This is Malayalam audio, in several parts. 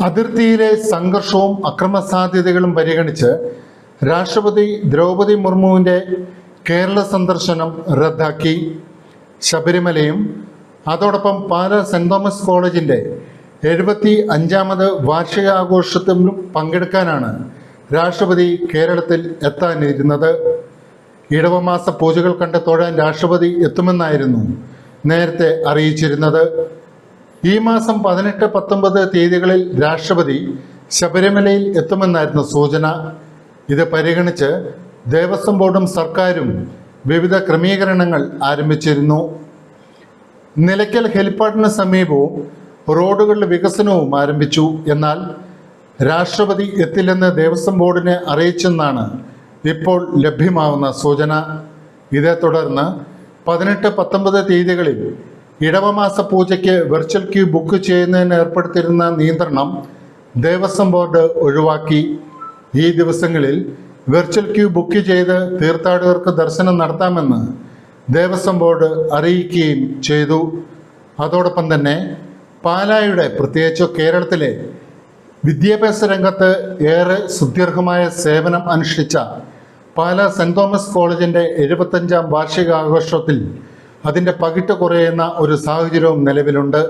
അതിർത്തിയിലെ സംഘർഷവും അക്രമസാധ്യതകളും പരിഗണിച്ച് രാഷ്ട്രപതി ദ്രൗപദി മുർമുവിൻ്റെ കേരള സന്ദർശനം റദ്ദാക്കി. ശബരിമലയും അതോടൊപ്പം പാലാ സെൻറ് തോമസ് കോളേജിൻ്റെ 75ാമത് വാർഷികാഘോഷത്തിലും പങ്കെടുക്കാനാണ് രാഷ്ട്രപതി കേരളത്തിൽ എത്താനിരുന്നത്. ഇടവമാസ പൂജകൾ കണ്ട് തൊഴാൻ രാഷ്ട്രപതി എത്തുമെന്നായിരുന്നു നേരത്തെ അറിയിച്ചിരുന്നത്. ഈ മാസം 18, 19 തീയതികളിൽ രാഷ്ട്രപതി ശബരിമലയിൽ എത്തുമെന്നായിരുന്നു സൂചന. ഇത് പരിഗണിച്ച് ദേവസ്വം ബോർഡും സർക്കാരും വിവിധ ക്രമീകരണങ്ങൾ ആരംഭിച്ചിരുന്നു. നിലയ്ക്കൽ ഹെലിപ്പാഡിന് സമീപവും റോഡുകളുടെ വികസനവും ആരംഭിച്ചു. എന്നാൽ രാഷ്ട്രപതി എത്തില്ലെന്ന് ദേവസ്വം ബോർഡിനെ അറിയിച്ചെന്നാണ് ഇപ്പോൾ ലഭ്യമാവുന്ന സൂചന. ഇതേ തുടർന്ന് 18, 19 തീയതികളിൽ ഇടവമാസ പൂജയ്ക്ക് വെർച്വൽ ക്യൂ ബുക്ക് ചെയ്യുന്നതിന് ഏർപ്പെടുത്തിയിരുന്ന നിയന്ത്രണം ദേവസ്വം ബോർഡ് ഒഴിവാക്കി. ഈ ദിവസങ്ങളിൽ വെർച്വൽ ക്യൂ ബുക്ക് ചെയ്ത് തീർത്ഥാടകർക്ക് ദർശനം നടത്താമെന്ന് ദേവസ്വം ബോർഡ് അറിയിക്കുകയും ചെയ്തു. അതോടൊപ്പം തന്നെ പാലായുടെ, പ്രത്യേകിച്ച് കേരളത്തിലെ വിദ്യാഭ്യാസ രംഗത്ത് ഏറെ സുദീർഘമായ സേവനം അനുഷ്ഠിച്ച പാലാ സെൻറ് തോമസ് കോളേജിൻ്റെ 75ാം വാർഷികാഘോഷത്തിൽ അതിൻ്റെ പകിട്ട് കുറയുന്ന ഒരു സാഹചര്യവും നിലവിലുണ്ട്.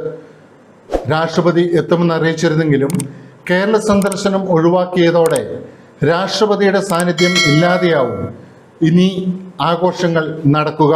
രാഷ്ട്രപതി എത്തുമെന്ന് അറിയിച്ചിരുന്നെങ്കിലും കേരള സന്ദർശനം ഒഴിവാക്കിയതോടെ രാഷ്ട്രപതിയുടെ സാന്നിധ്യം ഇല്ലാതെയാവും ഇനി ആഘോഷങ്ങൾ നടക്കുക.